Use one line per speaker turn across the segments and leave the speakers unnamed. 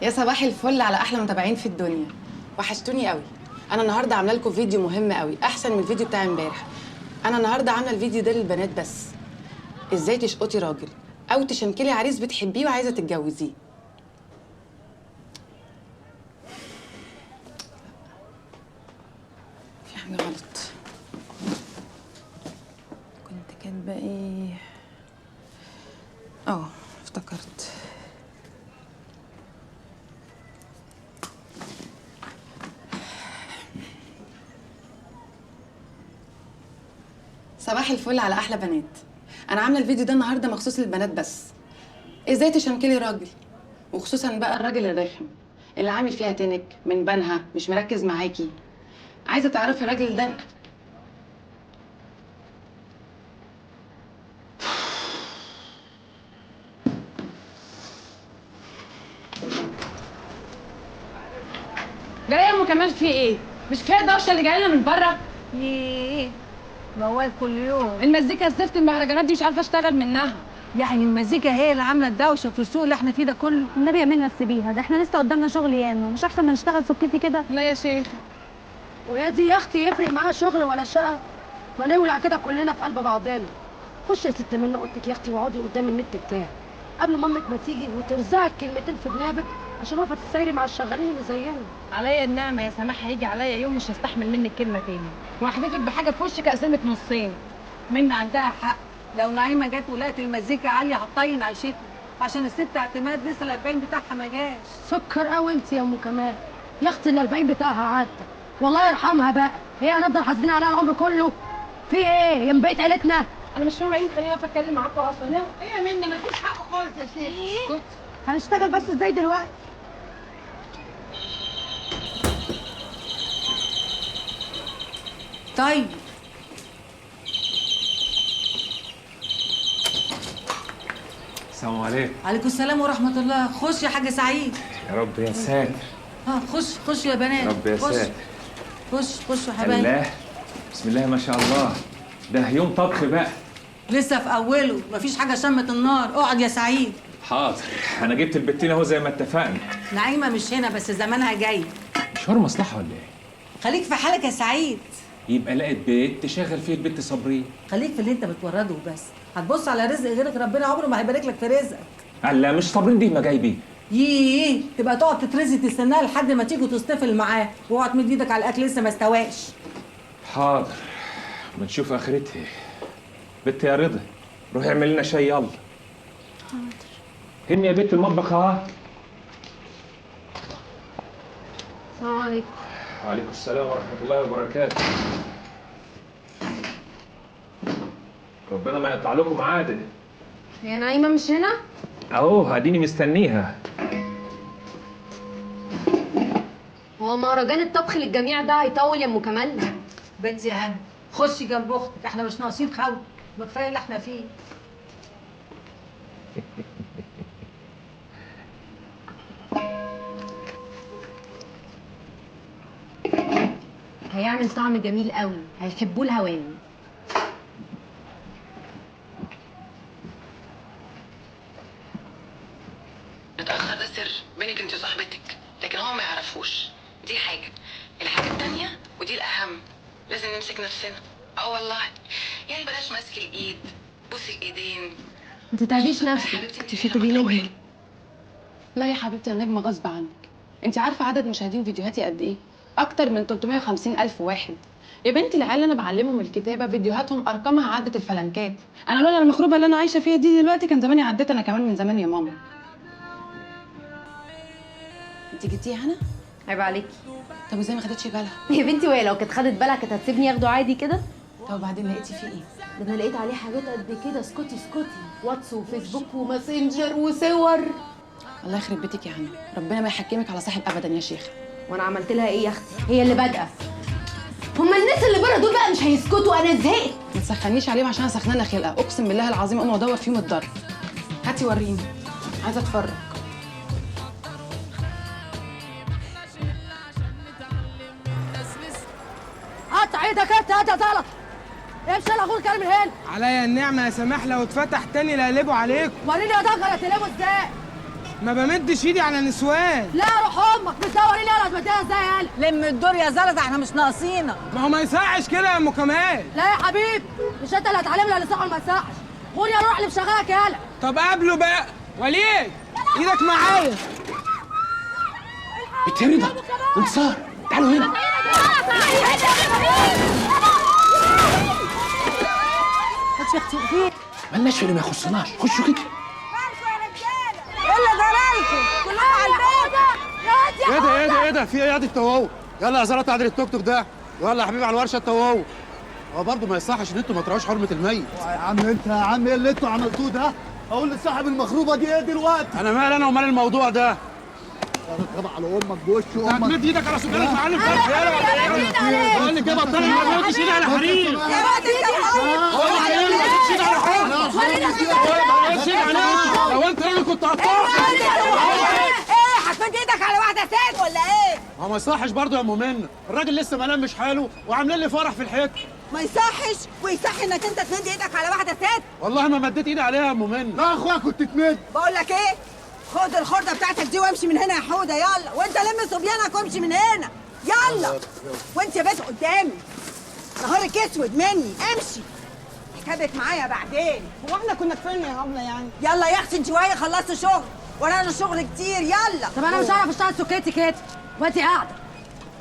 يا صباح الفل على احلى متابعين في الدنيا. وحشتوني قوي. انا النهارده عامله لكم فيديو مهم قوي، احسن من الفيديو بتاع امبارح. انا النهارده عامله الفيديو ده للبنات بس. ازاي تشقطي راجل او تشنكلي عريس بتحبيه وعايزه تتجوزيه. في حاجه غلط. كنت كاتبه ايه؟ افتكرت. صباح الفل على احلى بنات. انا عامله الفيديو ده النهارده مخصوص للبنات بس. ازاي تشنكلي راجل، وخصوصا بقى الراجل الرخم اللي عامل فيها تنك من بنها مش مركز معاكي. عايزه تعرفي الراجل ده
جايه يا ام كمال في ايه؟ مش كفايه الدوشه اللي جايه لنا من بره؟
ايه موال كل يوم.
المزيكا الزفت المهرجانات دي مش عارفه اشتغل منها.
يعني المزيكا هي اللي عامله الدوشه في السوق اللي احنا فيه ده كله.
النبي يا منى سيبيها، ده احنا لسه قدامنا شغل ياما، مش احسن ما نشتغل سكتي كده؟
لا يا شيخ.
ويا دي يا اختي يفرق معاها شغل ولا شقه؟ ما نولع كده كلنا في قلب بعضنا. خش يا ست منى اوضتك يا اختي واقعدي قدام النت بتاعك قبل ما امك ما تيجي وترزعك كلمتين في جنابك عشان واقفه تتسايري مع الشغالين اللي زينا.
عليا النعمه يا سماح، هيجي عليا يوم مش هستحمل منك كلمه تاني وهحدفك بحاجه في وشك اقسمك نصين.
من عندها حق، لو نعيمه جت ولقت المزيكا عاليه هتطين عيشتنا، عشان الست اعتماد لسه ال40 بتاعها ما جاش.
سكر قوي انت يا ام كمال. يا اختي ال40 بتاعها عدى، والله يرحمها بقى. هي هنفضل حاسدين عليها العمر كله؟ في ايه يا بيت عيلتنا؟
انا مش فاهمه ايه خليني اقف اتكلم معاكم اصلا. ايه يا منى مفيش حق خالص يا شيخ. اسكت.
هنشتغل بس ازاي دلوقتي؟
طيب
السلام عليكم.
عليكم السلام ورحمه الله. خش يا حاج سعيد.
يا رب يا ساتر.
خش يا بنات.
يا رب يا ساتر.
خش يا حبايبي.
الله، بسم الله ما شاء الله. ده يوم طبخ بقى.
لسه في اوله، مفيش حاجه شمت النار. اقعد يا سعيد.
حاضر، انا جبت البتين اهو زي ما اتفقنا.
نعيمه مش هنا بس زمانها جاي.
مشوار مصلحه ولا ايه؟
خليك في حالك يا سعيد.
يبقى لقيت بيت تشغل فيه البت صابرين.
خليك في اللي انت بتورده وبس. هتبص على رزق غيرك ربنا عمره ما هيبارك لك في رزقك.
لا مش صابرين دي ما جايبين.
تبقى تقعد تترزي تستناها لحد ما تيجوا تصطفل معاه، واوعى تمد ايدك على الاكل لسه ما استواش.
حاضر، ما نشوف اخرتها. بت يا رضا، روحي اعمل لنا شاي يلا.
حاضر.
هني يا بت المطبخ اهو.
السلام عليكم.
وعليكم السلام ورحمه الله وبركاته. ربنا ما يقطع لكم عاده.
هي نعيمه مش هنا؟
اهو اديني مستنيها.
هو مهرجان الطبخ للجميع ده هيطول يا ام كمال؟
بنتي يا هنا، خشي جنب اختك، احنا مش ناقصين خوف، ما كفايه اللي احنا فيه.
هيعمل طعم جميل قوي، هيحبوه الهواني.
اتأخر ده سر بينك انت وصاحبتك، لكن هو ما يعرفوش. دي حاجة. الحاجة التانية ودي الأهم، لازم نمسك نفسنا. والله يعني بلاش ماسك الإيد، بوسي الإيدين.
ما تتعبيش نفسك، انت في تبقي نجمه.
لا يا حبيبتي، أنا نجمة غصب عنك. انت عارفة عدد مشاهدين فيديوهاتي قد إيه؟ أكتر من 350,000 واحد. يا بنتي العيال اللي أنا بعلمهم الكتابة فيديوهاتهم أرقامها عدت الفلنكات. أنا لولا المخروبة اللي أنا عايشة فيها دي دلوقتي كان زماني عديت أنا كمان من زمان يا ماما. انت جبتيها هنا؟
عيب عليكي
طب وازاي ما خدتش بالها؟
يا بنتي، وهي لو كانت خدت بالها كانت هتسيبني ياخده عادي كده؟
طب وبعدين لقيتي فيه ايه؟
ده انا لقيت عليه حاجات قد كده. اسكتي واتس وفيسبوك وماسنجر وصور.
الله يخرب بيتك يا هنا، ربنا ما يحكمك على صاحب ابدا يا شيخه.
وانا عملت لها ايه يا اختي؟ هي اللي بادئه. هما الناس اللي بره دول بقى مش هيسكتوا، انا زهقت.
ما تسخنيش عليهم عشان انا سخنانه خلقه، اقسم بالله العظيم اقوم ادور فيهم الضرب. هاتي وريني، عايزه اتفرج.
قطع ايدك انت يا زلط. امشي يلا خد كلام من هنا.
عليا النعمة يا سماح، لو اتفتح تاني لقلبه عليكم.
وريني يا دجل هتقلبه ازاي.
ما بمدش ايدي على نسوان.
لا روح امك بتصوري لي انا ازاي يالا.
لم الدور يا زلط، احنا مش ناقصينك.
ما هو ما يصحش كده يا ام كمال.
لا يا حبيبي، مش انت اللي هتعلمنا اللي صح وما يصحش. قول يا روح اللي مشغلك يالا.
طب قابله بقى وليد، ايدك معايا.
بنت يا رضا، انتصار، تعالوا هنا.
خدش يا اختي فين؟
مالناش في اللي ما يخصناش، خشوا كده.
الا جرالكم كلكم على البيت.
ايه ده في ايه يا دي التوهو؟ يلا يا زلط عدل التوك توك ده، يلا يا حبيبي على الورشه التوهو. هو برضه ما يصحش ان انتوا ما تراعوش حرمه الميت.
يا عم انت يا عم ايه اللي انتوا عملتوه ده؟ اقول لصاحب المخروبه دي ايه دلوقتي؟
انا مال انا ومال الموضوع ده؟
طبعا على امك بوش امك.
هتمد ايدك على سجارة المعلم فين؟ بقول لك ايه بطل ما تمدش ايدي على حريم.
يا واد انت
بقول لك ايه ما تمدش ايدي على حريم. ما تمدش ايدي عليك. لو انت راجل كنت هتقطع.
ايه هتمد ايدك على واحده ست ولا ايه؟
هو ما يصحش برضه يا ام منى، الراجل لسه ما لمش حاله وعاملين لي فرح في الحته.
ما يصحش ويصح انك انت تمد ايدك على واحده ست.
والله ما مديت ايدي عليها يا ام منى.
لا اخويا كنت تمد.
بقول لك ايه، خد الخرده بتاعتك دي وامشي من هنا يا حوده. يلا وانت لم صبيانك وامشي من هنا. يلا وانت يا بنت قدامي، نهارك اسود مني. امشي حسابك معايا بعدين.
هو احنا كنا كفايه يا هبله يعني؟
يلا يا اختي انت وهي خلصت شغل ورانا شغل كتير. يلا.
طب انا مش هعرف اشتغل سكيتي كده وانت قاعده.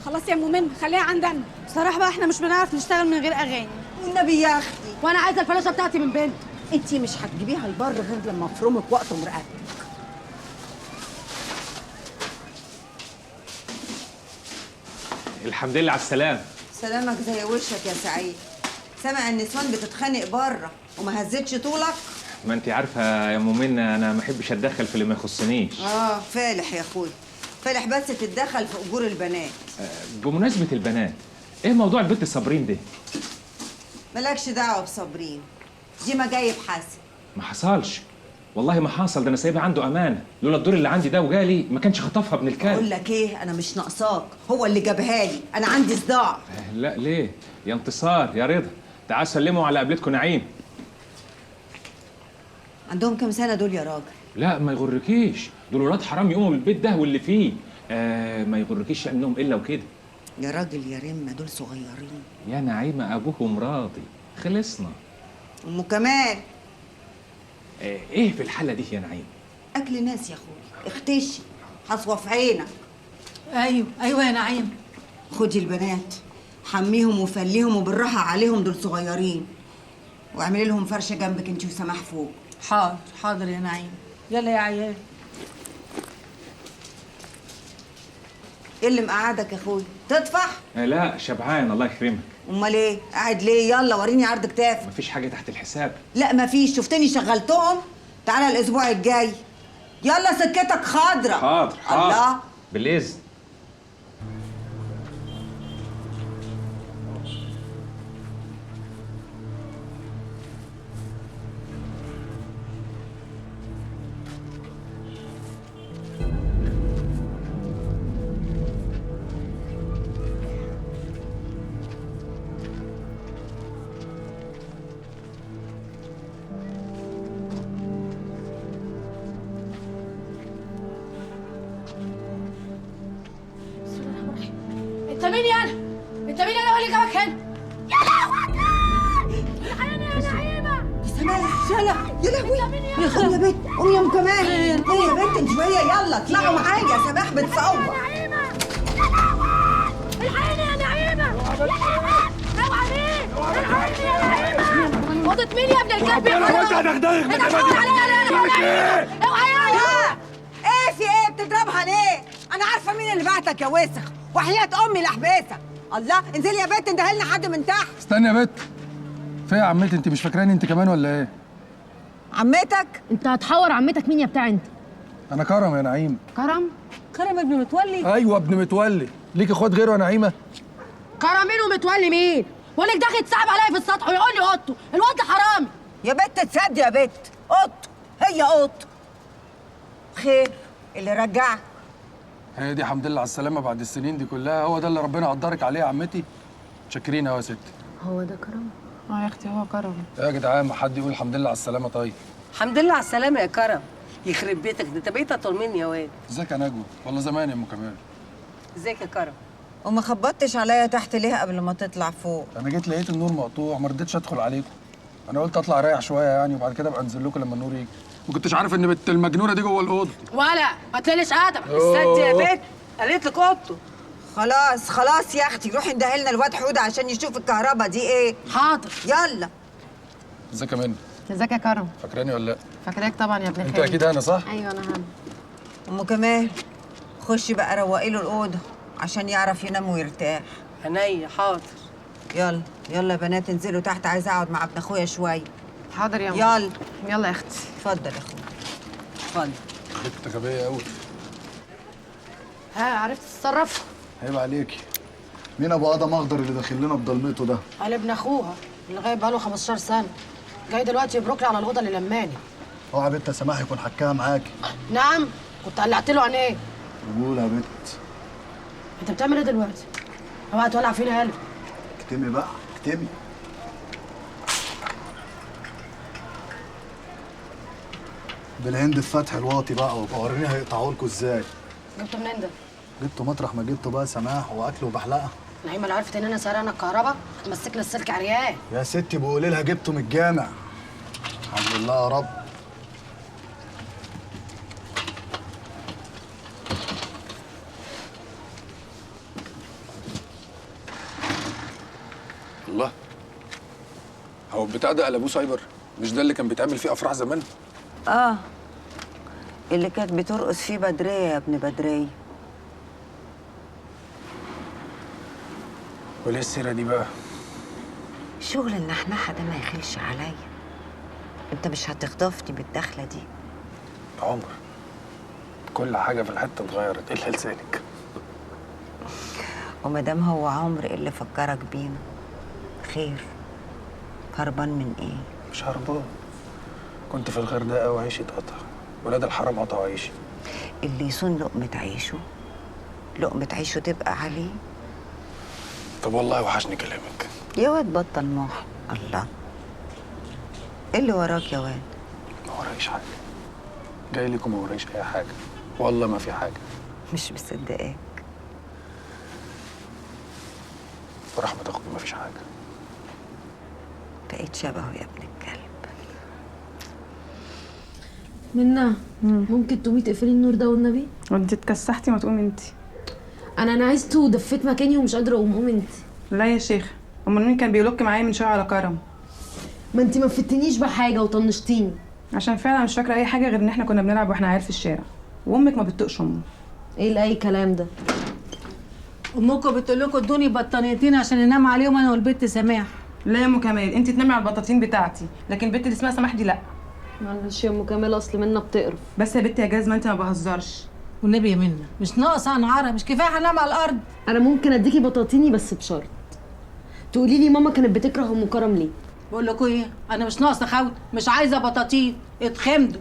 خلاص يا ام منى خليها عندنا. بصراحه بقى احنا مش بنعرف نشتغل من غير اغاني.
والنبي يا اختي
وانا عايزه الفلاشه بتاعتي من بنت.
انت مش هتجيبيها البر غير لما افرمك واقطم رقبتك.
الحمد لله على السلامة.
سلامك زي وشك يا سعيد. سامع النسوان بتتخانق بره وما هزتش طولك؟
ما انت عارفة يا ام منى انا ما احبش اتدخل في اللي ما يخصنيش.
فالح يا اخوي، فالح بس تتدخل في اجور البنات.
بمناسبة البنات، ايه موضوع البنت صابرين ده؟
مالكش دعوه بصابرين، دي ما جايب حسن.
ما حصلش، والله ما حصل، ده انا سايبها عنده امانة، لولا الدور اللي عندي ده وجالي ما كانش خطفها ابن الكلب.
اقول لك ايه، انا مش ناقصاك، هو اللي جابها لي، انا عندي صداع.
لا ليه؟ يا انتصار يا رضا، تعالوا سلموا على قبلتكم نعيم.
عندهم كام سنه دول يا راجل؟
لا ما يغركيش، دول ولاد حرام يقوموا بالبيت ده واللي فيه. ما يغركيش منهم الا وكده.
يا راجل يا رمه دول صغيرين.
يا نعيمة ابوهم راضي، خلصنا.
ام كمال.
ايه في الحالة دي يا نعيم؟
اكل ناس يا اخوي، اختشي حصوه في عينك.
ايوه يا نعيم.
خدي البنات حميهم وفليهم وبالراحه عليهم، دول صغيرين، واعملي لهم فرشه جنبك انت وسماح فوق.
حاضر يا نعيم. يلا يا عيال.
ايه اللي مقعدك يا اخوي؟ تطفح؟
لا شبعان الله يكرمك.
امال ايه؟ قاعد ليه؟ يلا وريني عرض كتاف.
مفيش حاجة تحت الحساب.
لا مفيش، شفتني شغلتهم؟ تعالى الاسبوع الجاي. يلا سكتك خضرة.
حاضر
الله
بالإذن.
انت مين يالا؟ انت مين يالا واللي جابك هنا؟ يا لهوي الحقيني يا نعيمه.
سماح يلا يا لهوي يا اخويا يا بنت. قومي يا ام كمال. ايه يا بنت انت شويه. يلا اطلعوا معايا يا سماح بتصور.
الحقيني يا نعيمه. اوعى مين؟ الحقيني يا نعيمه. اوضه مين يا ابن الكلب يا
وانت هتخدعك
انت بتدور عليا. اوعى يلا.
ايه في ايه بتضربها ليه؟ انا عارفه مين اللي بعتك يا وسخ، وحياه امي لحبسك. الله انزلي يا بنت اندهي لنا حد من تحت.
استني يا بت. فيا يا عمتي انت مش فاكراني انت كمان ولا ايه؟
عمتك؟
انت هتحور عمتك مين يا بتاع انت؟
انا كرم يا نعيم.
كرم؟
كرم ابن متولي؟
ايوه ابن متولي. ليك اخوات غيره يا نعيمه؟
كرم مين ومتولي مين؟ بقول لك داخل يتصاحب عليا في السطح ويقول لي قطه، الواد ده حرامي.
يا بت تصدق يا بت، قط هي قط. خير اللي رجعك؟
هي دي الحمد لله على السلامه بعد السنين دي كلها، هو ده اللي ربنا قدرك عليه يا عمتي. متشكرين قوي يا ست.
هو ده كرم؟
يا اختي هو كرم.
يا جدعان ما حد يقول الحمد لله على السلامه. طيب
الحمد لله على السلامه يا كرم. يخرب بيتك، ده انت بقيت اطول مني يا واد.
ازيك يا نجوى؟ والله زمان يا ام كمال.
ازيك يا كرم؟ وما خبطتش عليا تحت ليه قبل ما تطلع فوق؟
انا جيت لقيت النور مقطوع، ما رضيتش ادخل عليكم. انا قلت اطلع اريح شويه يعني، وبعد كده ابقى انزل لكم لما النور يجي. ما كنتش عارف ان بنت المجنونه دي جوه الاوضه.
ولا ما تقلش ادب.
الست يا بنت قالت لك اوضته. خلاص خلاص يا اختي، روحي اندهي لنا الواد حوده عشان يشوف الكهرباء دي ايه.
حاضر.
يلا.
ازيك يا منى؟
ازيك يا كرم؟
فاكراني ولا لا؟
فاكراك طبعا يا ابن
انت
الخالي.
اكيد انا صح؟
ايوه انا هنا.
ام كمال خشي بقى روقي له الاوضه عشان يعرف ينام ويرتاح.
عينيا حاضر.
يلا يلا يا بنات انزلوا تحت، عايزه اقعد مع ابن اخويا شويه.
حاضر يا
يلا
يلا يا اختي.
اتفضل يا اخويا اتفضل.
بنت غبيه قوي.
ها عرفت تتصرف؟
عيب عليكي.
مين ابو ادم اخضر اللي داخل لنا بضلمته ده؟
قال ابن اخوها اللي غايب بقاله 15 سنه. جاي دلوقتي يبرك لي على الاوضه اللي لماني.
اوعى بنت سماح يكون حكاها معاكي.
نعم كنت قلعت له عينيه.
قول يا بنت.
انت بتعمل ايه دلوقتي؟ اوعى تولع فينا قلب.
اكتمي بقى اكتمي. بالهند في فتح الواطي بقى، ووريني هيقطعوا لكم ازاي.
جبته منين ده؟
جبته مطرح ما جبته بقى سماح، واكل وبحلقه.
نعيمه لو عرفت ان انا سرقنا الكهرباء هتمسكنا السلك عريان.
يا ستي بقولي لها جبته من الجامع. الحمد لله يا رب.
الله، هو البتاع ده قلبوه سايبر؟ مش ده اللي كان بيتعمل فيه افراح زمان؟
اه اللي كانت بترقص فيه بدريه يا ابن بدريه.
وليه السيره دي بقى؟
شغل النحنحه ده ما يخلش عليا. انت مش هتخطفني بالدخله دي.
عمر، كل حاجه في الحته اتغيرت الا لسانك.
وما دام هو عمر اللي فكرك بينا خير، هربان من ايه؟
مش هربان، كنت في الغردقه وعيشي اتقطع، ولاد الحرام قطعوا عيشي.
اللي يصون لقمه عيشه لقمه عيشه تبقى عليه.
طب والله وحشني كلامك.
يا واد بطل موح. الله، ايه اللي وراك يا واد؟
ما ورايش حاجه، جاي لكم ما ورايش اي حاجه، والله ما في حاجه.
مش مصدقاك.
ورحمه اخوك ما فيش حاجه.
بقيت شبهه يا ابن الكلب.
منا ممكن تقومي تقفلي النور ده والنبي؟
وانت اتكسحتي ما تقومي انت.
انا نعست ودفيت مكاني ومش قادره اقوم. قومي انت.
لا يا شيخ، امال مين كان بيلوك معايا من شويه على كرم؟
ما انت ما فتنيش بحاجه وطنشتيني.
عشان فعلا مش فاكره اي حاجه غير ان احنا كنا بنلعب واحنا عيال في الشارع، وامك ما بتطقش امه.
ايه لاي كلام ده؟
امكم بتقول لكم ادوني بطانيتين عشان انام عليهم انا والبت سماح.
لا يا ام كمال، انت تنامي على البطاطين بتاعتي، لكن البت اللي اسمها سماح دي لا.
معلش يا ام كمال، اصل منا بتقرف.
بس يا بت يا جازمه انت ما بهزرش.
والنبي يا منى مش ناقصه انعاره، مش كفايه هنام على الارض.
انا ممكن اديكي بطاطيني بس بشرط تقولي لي ماما كانت بتكره ام كرم ليه.
بقول لكم ايه، انا مش ناقصه خوت، مش عايزه بطاطين، اتخمدوا.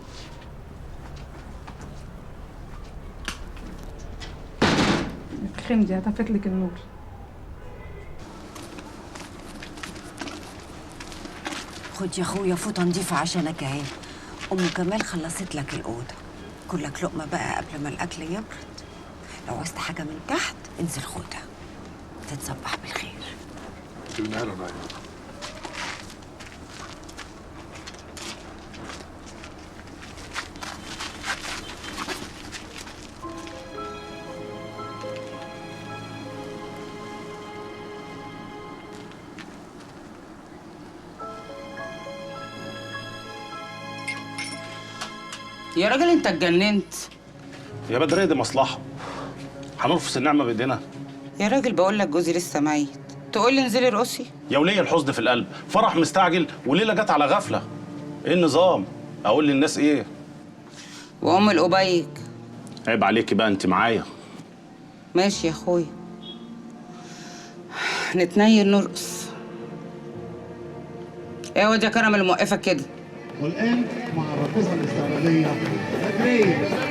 خمدي هتفك لك النور.
خد يا اخويا فوطه نضيفه عشانك اهي. ام كمال خلصت لك الاوضه، كلك لقمه بقى قبل ما الاكل يبرد. لو عايزت حاجه من تحت انزل خدها. تتصبح بالخير.
يا راجل انت اتجننت.
يا بدرية دي مصلحة، هنرفس النعمة بإيدينا.
يا راجل بقول لك جوزي لسه ميت، تقول لي انزلي ارقصي؟
يا ولية الحزن في القلب، فرح مستعجل وليلة جت على غفلة. إيه النظام؟ أقول للناس إيه؟
وام القبيك.
عيب عليكي بقى أنت معايا.
ماشي يا اخويا، نتنيل نرقص. ايه واد يا كرم اللي موقفك كده؟
والان مع الراقصه الاستعراضيه بدريه.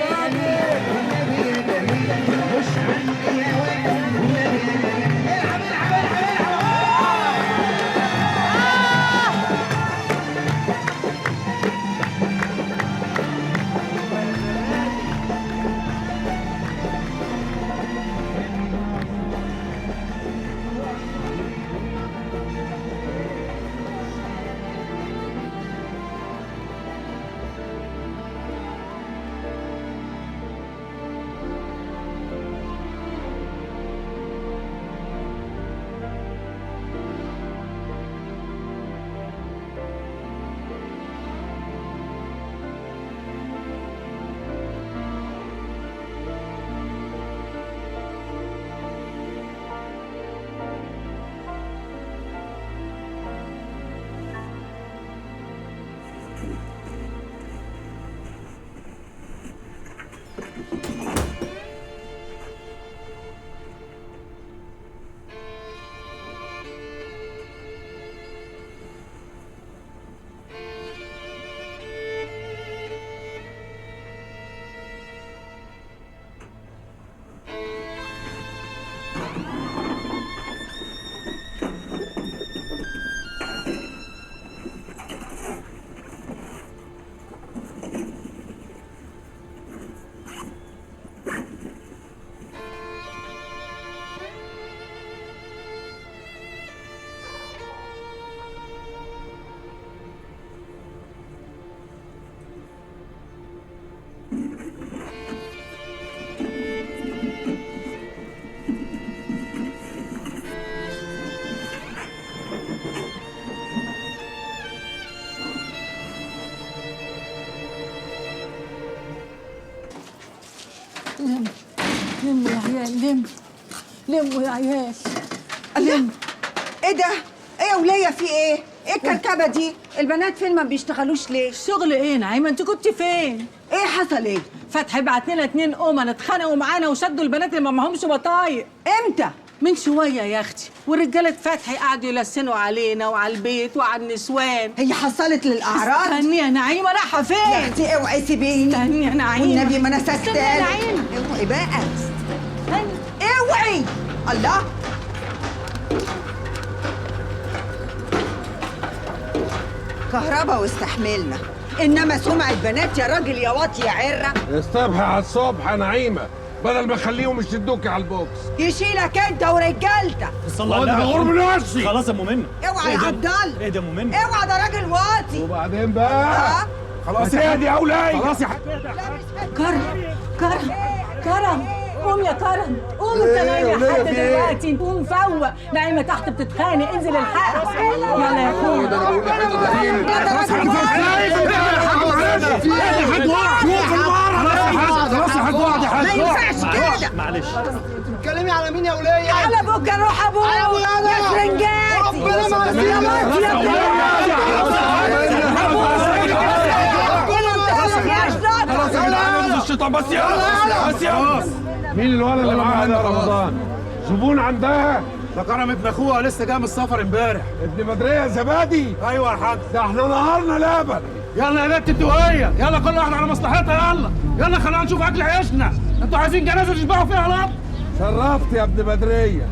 لم يا عيال، لموا يا عيال. لم. ايه ده؟ ايه يا وليه في ايه؟ ايه الكركبه دي؟ البنات فين ما بيشتغلوش ليه؟
شغل ايه نعيمه؟ انت كنت فين؟
ايه حصل ايه؟
فتحي بعت لنا 2 امنا اتخانقوا معانا وشدوا البنات اللي ما معهمش بطايق.
امتى؟
من شويه يا اختي، ورجاله فتحي قعدوا يلسنوا علينا وعلى البيت وعلى النسوان.
هي حصلت للاعراض؟
استني يا نعيمه، رايحه فين؟
يا اختي اوعي سيبيني.
استني يا نعيمه
والنبي ما انا ساكته.
استني يا نعيمه.
اوعي بقى. اوعي. الله. كهربا واستحملنا، انما سمعة بنات يا راجل يا واطي يا عره.
الصبح على الصبح يا نعيمه، بدل ما اخليهم يشدوكي على البوكس.
يشيلك انت ورجالتك.
صلى الله عليه وسلم.
خلاص يا ام منى.
اوعى يا عبد الله.
ايه ده يا ام منى؟
اوعى، ده راجل واطي.
وبعدين بقى خلاص يا دي اولاد.
خلاص يا حبيبي.
كرم قوم يا كرم، قوم انت نايم لحد دلوقتي، قوم فوق. نايمه تحت بتتخانق، انزل الحقها. يلا يا اخويا.
ده انا بقول لك حته دليل. خلاص يا حاج وعد يا حاج.
ما ينفعش كده.
معلش.
بتتكلمي على مين يا وليه؟
على ابوك يا روح ابوك. يا فرنجاتي.
ربنا ما
يا بطي يا
الشيطان. بس يا مين الولد اللي معانا يا رمضان؟ زبون عندها؟
ده كرم ابن اخوها لسه جاي من السفر امبارح.
ابن بدريه زبادي؟
ايوه يا حاج.
ده احنا نهارنا لبن.
يلا يا بنت انت وهي، يلا كل واحد على مصلحتها. يلا خلينا نشوف اكل عيشنا. انتوا عايزين جنازه تشبعوا فيها لط؟
شرفت يا ابن بدريه.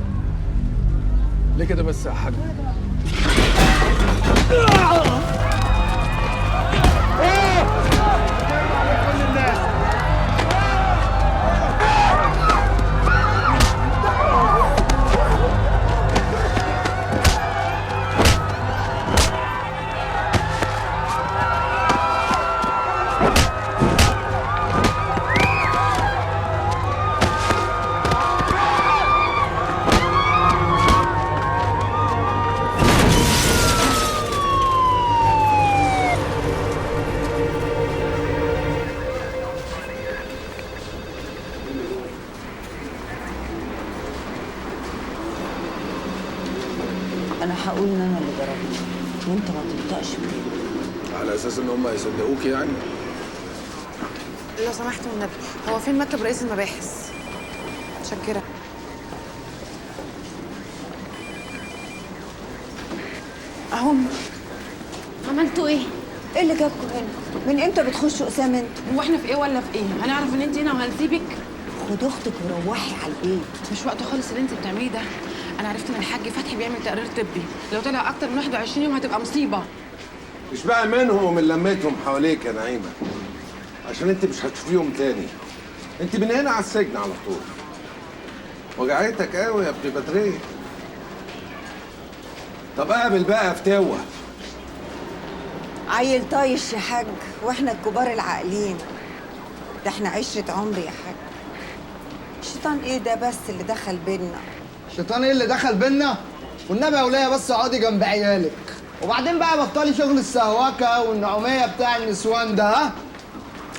ليه كده بس يا حاج؟
انا هقول ان انا اللي ضربت وانت ما تنطقش مني.
على اساس ان هم هيصدقوك يعني؟
لو سمحت والنبي، هو فين مكتب رئيس المباحث؟ متشكرة. اهم.
عملتوا ايه؟
ايه اللي جابكم هنا؟ من امتى بتخشوا اقسام انتوا؟
هو احنا في ايه ولا في ايه؟ هنعرف ان انت هنا وهنسيبك؟
خد اختك وروحي على البيت.
مش وقته خالص اللي انت بتعمليه ده. انا عرفت ان الحاج فتحي بيعمل تقرير طبي، لو طلع اكتر من 21 يوم هتبقى مصيبه.
مش بقى منهم ومن لمتهم حواليك يا نعيمه، عشان انت مش هتشوفيهم تاني. انت من هنا على السجن على طول. وجعتك قوي يا ابن بدريه. طب قابل بقى فتوه.
عيل طايش يا حاج، واحنا الكبار العاقلين. ده احنا عشرة عمر يا حاج. الشيطان ايه ده بس اللي دخل بينا؟
الشيطان ايه اللي دخل بينا؟ والنبي يا وليه بس اقعدي جنب عيالك، وبعدين بقى بطلي شغل السهوكه والنعوميه بتاع النسوان ده. ها؟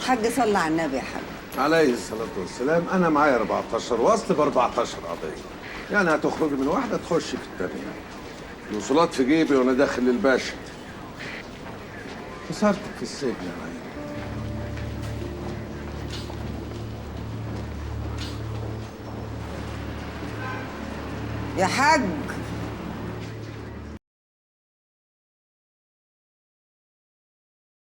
حاج صلى على النبي يا حاج.
عليه الصلاه والسلام. انا معايا 14 وصل ب 14 قضيه، يعني هتخرجي من واحده تخشي في الثانيه. الوصولات في جيبي وانا داخل الباشا. خسارتك في السجن يا نعيمة.
يا حاج